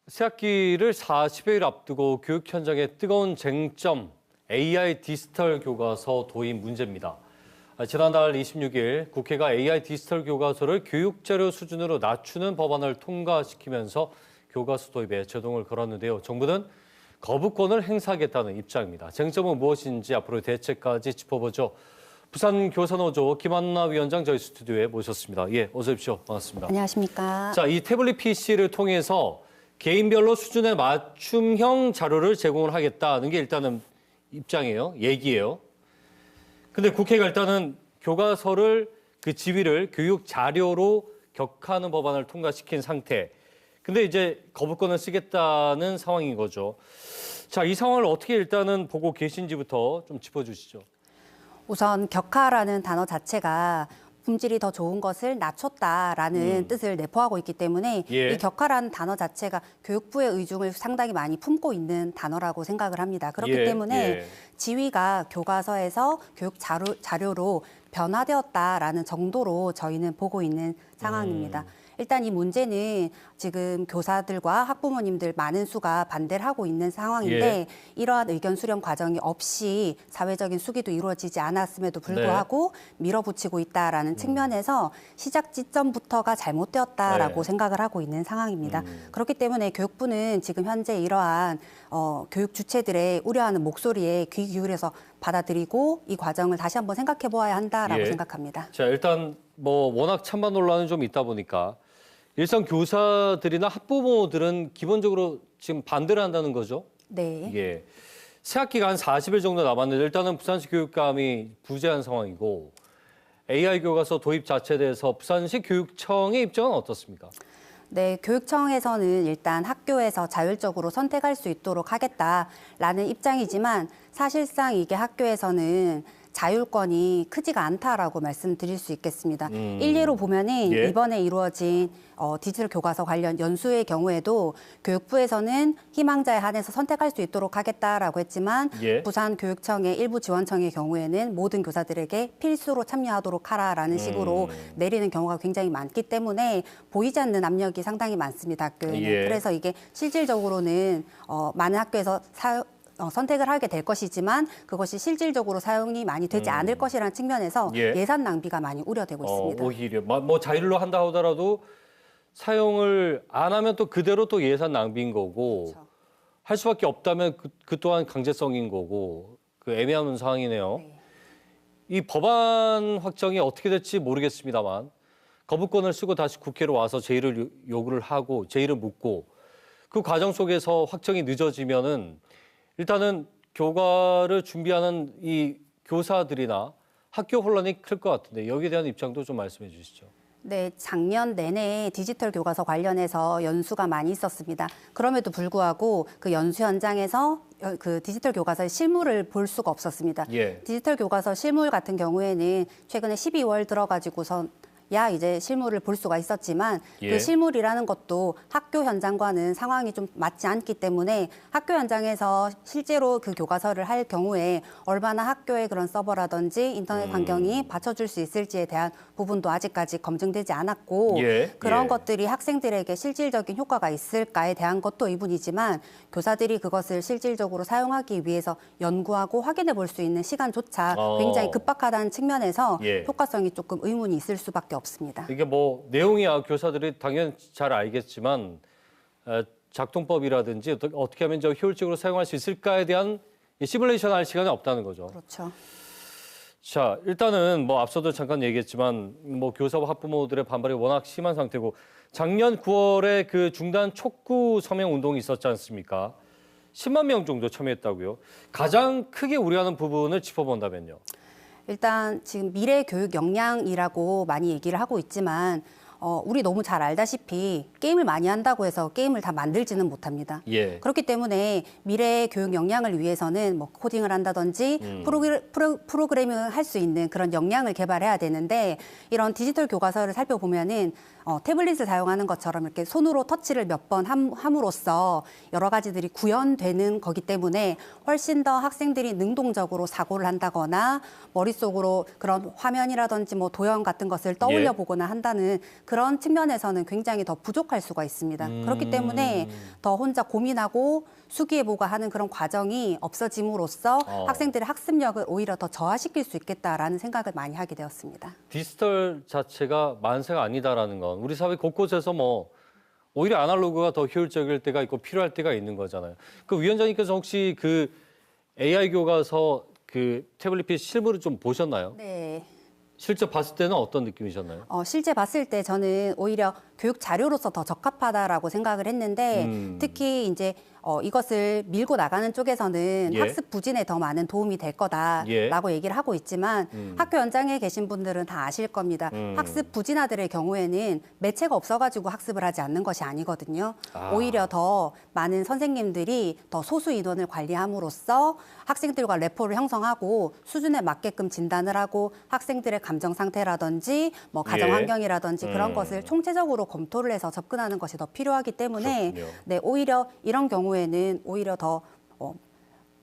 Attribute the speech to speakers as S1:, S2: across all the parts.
S1: 새학기를 40여일 앞두고 교육 현장의 뜨거운 쟁점, AI 디지털 교과서 도입 문제입니다. 지난달 26일 국회가 AI 디지털 교과서를 교육자료 수준으로 낮추는 법안을 통과시키면서 교과서 도입에 제동을 걸었는데요. 정부는 거부권을 행사하겠다는 입장입니다. 쟁점은 무엇인지 앞으로 대책까지 짚어보죠. 부산교사노조 김한나 위원장 저희 스튜디오에 모셨습니다. 예, 어서 오십시오. 반갑습니다.
S2: 안녕하십니까.
S1: 자, 이 태블릿 PC를 통해서 개인별로 수준에 맞춤형 자료를 제공을 하겠다는 게 일단은 입장이에요. 얘기예요. 근데 국회가 일단은 교과서를 그 지위를 교육 자료로 격하는 법안을 통과시킨 상태. 근데 이제 거부권을 쓰겠다는 상황인 거죠. 자, 이 상황을 어떻게 일단은 보고 계신지부터 좀 짚어주시죠.
S2: 우선 격하라는 단어 자체가 품질이 더 좋은 것을 낮췄다라는 뜻을 내포하고 있기 때문에
S1: 예.
S2: 이 격하라는 단어 자체가 교육부의 의중을 상당히 많이 품고 있는 단어라고 생각을 합니다. 그렇기 때문에 지위가 교과서에서 교육 자료로 변화되었다라는 정도로 저희는 보고 있는 상황입니다. 일단 이 문제는 지금 교사들과 학부모님들 많은 수가 반대를 하고 있는 상황인데 이러한 의견 수렴 과정이 없이 사회적인 수기도 이루어지지 않았음에도 불구하고 밀어붙이고 있다라는 측면에서 시작 지점부터가 잘못되었다라고 생각을 하고 있는 상황입니다. 그렇기 때문에 교육부는 지금 현재 이러한 교육 주체들의 우려하는 목소리에 귀 기울여서 받아들이고 이 과정을 다시 한번 생각해 보아야 한다라고 생각합니다.
S1: 자, 일단 뭐 워낙 찬반 논란은 좀 있다 보니까 일선 교사들이나 학부모들은 기본적으로 지금 반대를 한다는 거죠?
S2: 네.
S1: 예. 새학기가 한 40일 정도 남았는데 일단은 부산시 교육감이 부재한 상황이고 AI 교과서 도입 자체에 대해서 부산시 교육청의 입장은 어떻습니까?
S2: 네, 교육청에서는 일단 학교에서 자율적으로 선택할 수 있도록 하겠다라는 입장이지만 사실상 이게 학교에서는 자율권이 크지가 않다라고 말씀드릴 수 있겠습니다. 일례로 보면은 이번에 이루어진 디지털 교과서 관련 연수의 경우에도 교육부에서는 희망자에 한해서 선택할 수 있도록 하겠다라고 했지만 부산교육청의 일부 지원청의 경우에는 모든 교사들에게 필수로 참여하도록 하라라는 식으로 내리는 경우가 굉장히 많기 때문에 보이지 않는 압력이 상당히 많습니다. 학교에는. 그래서 이게 실질적으로는 많은 학교에서 선택을 하게 될 것이지만 그것이 실질적으로 사용이 많이 되지 않을 것이라는 측면에서 예산 낭비가 많이 우려되고 있습니다.
S1: 오히려 뭐 자율로 한다 하더라도 사용을 안 하면 또 그대로 또 예산 낭비인 거고 할 수밖에 없다면 그 또한 강제성인 거고 그 애매한 상황이네요. 이 법안 확정이 어떻게 될지 모르겠습니다만 거부권을 쓰고 다시 국회로 와서 제의를 요구를 하고 제의를 묻고 그 과정 속에서 확정이 늦어지면은 일단은 교과를 준비하는 이 교사들이나 학교 혼란이 클 것 같은데 여기에 대한 입장도 좀 말씀해 주시죠.
S2: 네, 작년 내내 디지털 교과서 관련해서 연수가 많이 있었습니다. 그럼에도 불구하고 그 연수 현장에서 그 디지털 교과서의 실물을 볼 수가 없었습니다. 디지털 교과서 실물 같은 경우에는 최근에 12월 들어가지고선 이제 실물을 볼 수가 있었지만 그 실물이라는 것도 학교 현장과는 상황이 좀 맞지 않기 때문에 학교 현장에서 실제로 그 교과서를 할 경우에 얼마나 학교의 그런 서버라든지 인터넷 환경이 받쳐줄 수 있을지에 대한 부분도 아직까지 검증되지 않았고 그런 것들이 학생들에게 실질적인 효과가 있을까에 대한 것도 이분이지만 교사들이 그것을 실질적으로 사용하기 위해서 연구하고 확인해 볼 수 있는 시간조차 굉장히 급박하다는 측면에서 효과성이 조금 의문이 있을 수밖에 없습니다.
S1: 이게 뭐 내용이야 교사들이 당연히 잘 알겠지만 작동법이라든지 어떻게 하면 저 효율적으로 사용할 수 있을까에 대한 시뮬레이션 할 시간이 없다는 거죠.
S2: 그렇죠.
S1: 자, 일단은 뭐 앞서도 잠깐 얘기했지만 뭐 교사와 학부모들의 반발이 워낙 심한 상태고 작년 9월에 그 중단 촉구 서명 운동이 있었지 않습니까? 10만 명 정도 참여했다고요. 가장 크게 우려하는 부분을 짚어본다면요.
S2: 일단 지금 미래 교육 역량이라고 많이 얘기를 하고 있지만 우리 너무 잘 알다시피 게임을 많이 한다고 해서 게임을 다 만들지는 못합니다. 그렇기 때문에 미래 교육 역량을 위해서는 뭐 코딩을 한다든지 프로그래밍을 할 수 있는 그런 역량을 개발해야 되는데 이런 디지털 교과서를 살펴보면은 태블릿을 사용하는 것처럼 이렇게 손으로 터치를 몇 번 함으로써 여러 가지들이 구현되는 거기 때문에 훨씬 더 학생들이 능동적으로 사고를 한다거나 머릿속으로 그런 화면이라든지 뭐 도형 같은 것을 떠올려 보거나 한다는 그런 측면에서는 굉장히 더 부족할 수가 있습니다. 그렇기 때문에 더 혼자 고민하고 수기예보가하는 그런 과정이 없어짐으로써 학생들의 학습력을 오히려 더 저하시킬 수 있겠다라는 생각을 많이 하게 되었습니다.
S1: 디지털 자체가 만세가 아니다라는 건 우리 사회 곳곳에서 뭐 오히려 아날로그가 더 효율적일 때가 있고 필요할 때가 있는 거잖아요. 그 위원장님께서 혹시 그 AI 교과서 그 태블릿 PC 실물을 좀 보셨나요?
S2: 네.
S1: 실제 봤을 때는 어떤 느낌이셨나요?
S2: 실제 봤을 때 저는 오히려 교육 자료로서 더 적합하다라고 생각을 했는데 특히 이제 이것을 밀고 나가는 쪽에서는
S1: 예.
S2: 학습 부진에 더 많은 도움이 될 거다라고 얘기를 하고 있지만 학교 현장에 계신 분들은 다 아실 겁니다. 학습 부진아들의 경우에는 매체가 없어가지고 학습을 하지 않는 것이 아니거든요. 오히려 더 많은 선생님들이 더 소수 인원을 관리함으로써 학생들과 레포를 형성하고 수준에 맞게끔 진단을 하고 학생들의 감정 상태라든지 뭐 가정
S1: 예.
S2: 환경이라든지 그런 것을 총체적으로 검토를 해서 접근하는 것이 더 필요하기 때문에
S1: 그렇군요.
S2: 네, 오히려 이런 경우에는 오히려 더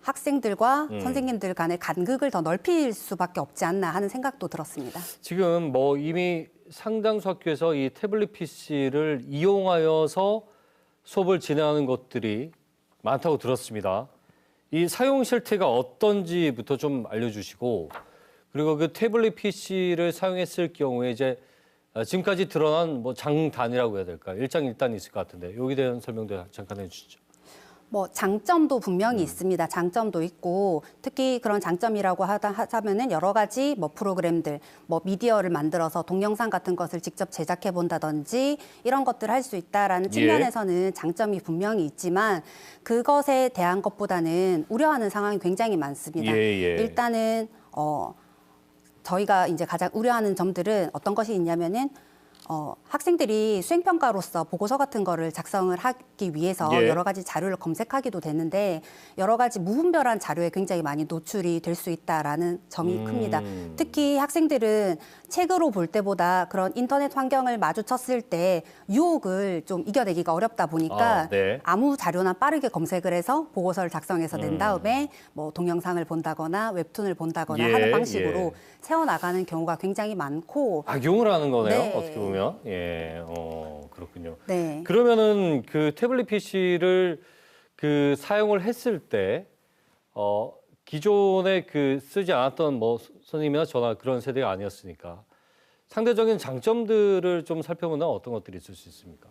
S2: 학생들과 선생님들 간의 간극을 더 넓힐 수밖에 없지 않나 하는 생각도 들었습니다.
S1: 지금 뭐 이미 상당수 학교에서 이 태블릿 PC를 이용하여서 수업을 진행하는 것들이 많다고 들었습니다. 이 사용 실태가 어떤지부터 좀 알려주시고 그리고 그 태블릿 PC를 사용했을 경우에 이제 지금까지 드러난 뭐 장단이라고 해야 될까요? 일장일단이 있을 것 같은데 여기에 대한 설명도 잠깐 해주시죠.
S2: 뭐 장점도 분명히 있습니다. 장점도 있고 특히 그런 장점이라고 하자면은 여러 가지 뭐 프로그램들, 뭐 미디어를 만들어서 동영상 같은 것을 직접 제작해 본다든지 이런 것들을 할 수 있다라는 측면에서는 장점이 분명히 있지만 그것에 대한 것보다는 우려하는 상황이 굉장히 많습니다. 일단은 저희가 이제 가장 우려하는 점들은 어떤 것이 있냐면은 학생들이 수행평가로서 보고서 같은 거를 작성을 하기 위해서 여러 가지 자료를 검색하기도 되는데 여러 가지 무분별한 자료에 굉장히 많이 노출이 될 수 있다라는 점이 큽니다. 특히 학생들은 책으로 볼 때보다 그런 인터넷 환경을 마주쳤을 때 유혹을 좀 이겨내기가 어렵다 보니까 아무 자료나 빠르게 검색을 해서 보고서를 작성해서 낸 다음에 뭐 동영상을 본다거나 웹툰을 본다거나 하는 방식으로 세워나가는 경우가 굉장히 많고
S1: 악용을 하는 거네요.
S2: 네.
S1: 어떻게 보면. 그렇군요.
S2: 네.
S1: 그러면은 그 태블릿 PC를 그 사용을 했을 때 기존에 그 쓰지 않았던 뭐 선생님이나 저나 그런 세대가 아니었으니까 상대적인 장점들을 좀 살펴보면 어떤 것들이 있을 수 있습니까?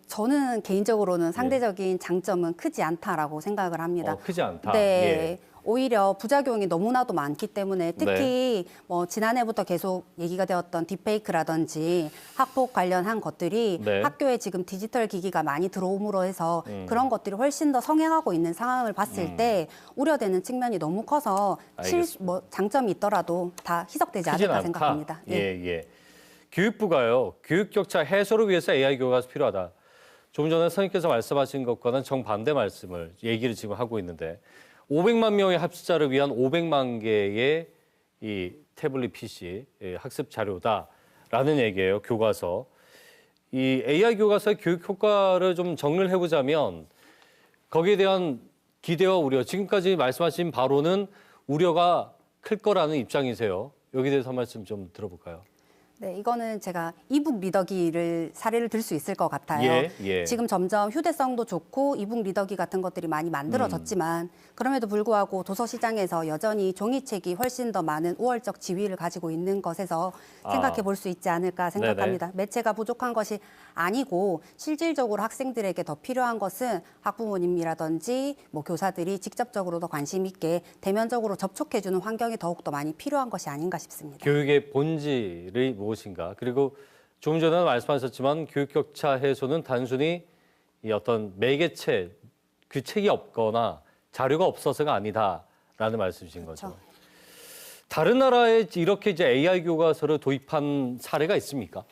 S2: 저는 개인적으로는 상대적인 장점은 크지 않다라고 생각을 합니다.
S1: 크지 않다.
S2: 네. 오히려 부작용이 너무나도 많기 때문에 특히 뭐 지난해부터 계속 얘기가 되었던 딥페이크라든지 학폭 관련한 것들이 학교에 지금 디지털 기기가 많이 들어옴으로 해서 그런 것들이 훨씬 더 성행하고 있는 상황을 봤을 때 우려되는 측면이 너무 커서 뭐 장점이 있더라도 다 희석되지 않을까 생각합니다.
S1: 교육부가요. 교육 격차 해소를 위해서 AI 교과가 필요하다. 조금 전에 선생님께서 말씀하신 것과는 정반대 말씀을 얘기를 지금 하고 있는데 500만 명의 학습자를 위한 500만 개의 이 태블릿 PC 학습 자료다라는 얘기예요. 교과서. 이 AI 교과서의 교육 효과를 좀 정리를 해보자면 거기에 대한 기대와 우려, 지금까지 말씀하신 바로는 우려가 클 거라는 입장이세요. 여기에 대해서 한 말씀 좀 들어볼까요?
S2: 네, 이거는 제가 이북 리더기를 사례를 들 수 있을 것 같아요. 지금 점점 휴대성도 좋고 이북 리더기 같은 것들이 많이 만들어졌지만 그럼에도 불구하고 도서 시장에서 여전히 종이책이 훨씬 더 많은 우월적 지위를 가지고 있는 것에서 생각해 볼 수 있지 않을까 생각합니다. 매체가 부족한 것이 아니고 실질적으로 학생들에게 더 필요한 것은 학부모님이라든지 뭐 교사들이 직접적으로 더 관심 있게 대면적으로 접촉해 주는 환경이 더욱더 많이 필요한 것이 아닌가 싶습니다.
S1: 교육의 본질이 무엇인가? 그리고 조금 전에 말씀하셨지만 교육 격차 해소는 단순히 이 어떤 매개체, 그 책이 없거나 자료가 없어서가 아니다라는 말씀이신 거죠. 다른 나라에 이렇게 이제 AI 교과서를 도입한 사례가 있습니까?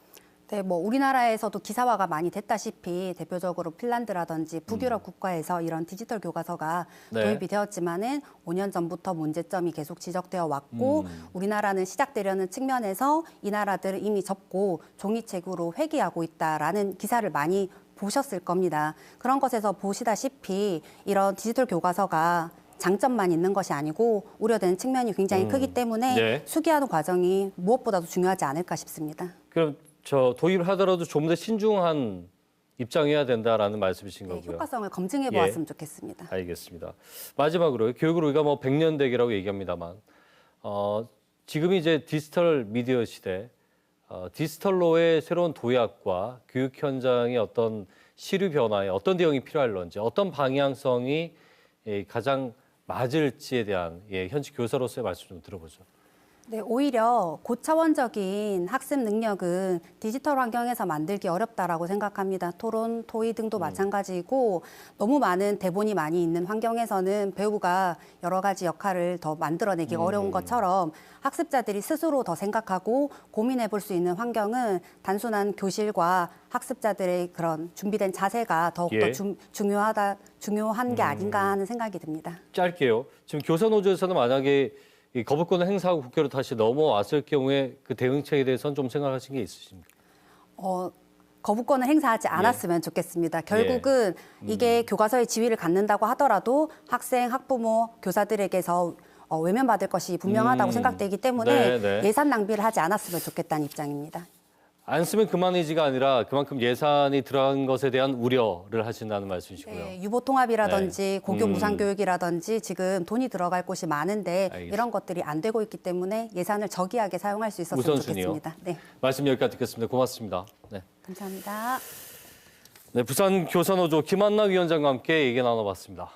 S2: 네, 뭐 우리나라에서도 기사화가 많이 됐다시피 대표적으로 핀란드라든지 북유럽 국가에서 이런 디지털 교과서가 도입이 되었지만은 5년 전부터 문제점이 계속 지적되어 왔고 우리나라는 시작되려는 측면에서 이 나라들은 이미 접고 종이책으로 회귀하고 있다라는 기사를 많이 보셨을 겁니다. 그런 것에서 보시다시피 이런 디지털 교과서가 장점만 있는 것이 아니고 우려되는 측면이 굉장히 크기 때문에 수기하는 과정이 무엇보다도 중요하지 않을까 싶습니다.
S1: 그럼 도입을 하더라도 좀 더 신중한 입장이어야 된다라는 말씀이신
S2: 네,
S1: 거고요.
S2: 효과성을 검증해 보았으면 좋겠습니다.
S1: 알겠습니다. 마지막으로 교육을 우리가 뭐 100년 대계라고 얘기합니다만 지금이 이제 디지털 미디어 시대, 디지털로의 새로운 도약과 교육 현장의 어떤 시류 변화에 어떤 대응이 필요할런지, 어떤 방향성이 가장 맞을지에 대한 현직 교사로서의 말씀 좀 들어보죠.
S2: 네, 오히려 고차원적인 학습 능력은 디지털 환경에서 만들기 어렵다라고 생각합니다. 토론, 토의 등도 마찬가지고 너무 많은 대본이 많이 있는 환경에서는 배우가 여러 가지 역할을 더 만들어내기가 어려운 것처럼 학습자들이 스스로 더 생각하고 고민해 볼 수 있는 환경은 단순한 교실과 학습자들의 그런 준비된 자세가 더욱더 중요한 게 아닌가 하는 생각이 듭니다.
S1: 짧게요. 지금 교사노조에서는 만약에 이 거부권을 행사하고 국회로 다시 넘어왔을 경우에 그 대응책에 대해서는 좀 생각하신 게 있으십니까?
S2: 거부권을 행사하지 않았으면 좋겠습니다. 결국은 이게 교과서의 지위를 갖는다고 하더라도 학생, 학부모, 교사들에게서 외면받을 것이 분명하다고 생각되기 때문에 예산 낭비를 하지 않았으면 좋겠다는 입장입니다.
S1: 안 쓰면 그만이지가 아니라 그만큼 예산이 들어간 것에 대한 우려를 하신다는 말씀이시고요.
S2: 네, 유보통합이라든지 고교 무상교육이라든지 지금 돈이 들어갈 곳이 많은데
S1: 알겠습니다.
S2: 이런 것들이 안 되고 있기 때문에 예산을 저기하게 사용할 수 있었으면
S1: 우선순위요.
S2: 좋겠습니다. 네,
S1: 말씀 여기까지 듣겠습니다. 고맙습니다. 네.
S2: 감사합니다.
S1: 네, 부산 교사노조 김한나 위원장과 함께 얘기 나눠봤습니다.